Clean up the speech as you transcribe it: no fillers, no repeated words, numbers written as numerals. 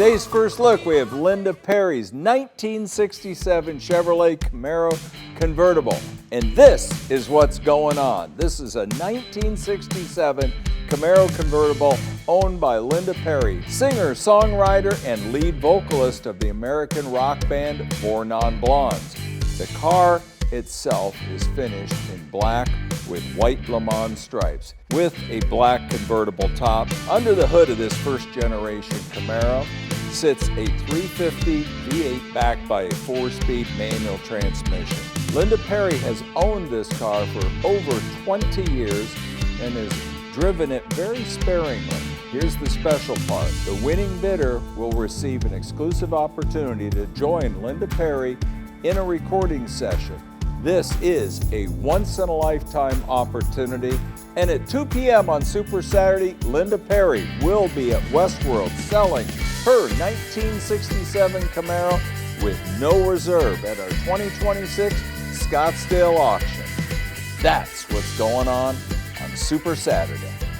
Today's first look, we have Linda Perry's 1967 Chevrolet Camaro convertible. And this is what's going on. This is a 1967 Camaro convertible owned by Linda Perry, singer, songwriter, and lead vocalist of the American rock band Four Non Blondes. The car itself is finished in black with white Le Mans stripes with a black convertible top. Under the hood of this first generation Camaro sits a 350 V8 backed by a 4-speed manual transmission. Linda Perry has owned this car for over 20 years and has driven it very sparingly. Here's the special part. The winning bidder will receive an exclusive opportunity to join Linda Perry in a recording session. This is a once-in-a-lifetime opportunity, and at 2 p.m. on Super Saturday, Linda Perry will be at Westworld selling her 1967 Camaro with no reserve at our 2026 Scottsdale auction. That's what's going on Super Saturday.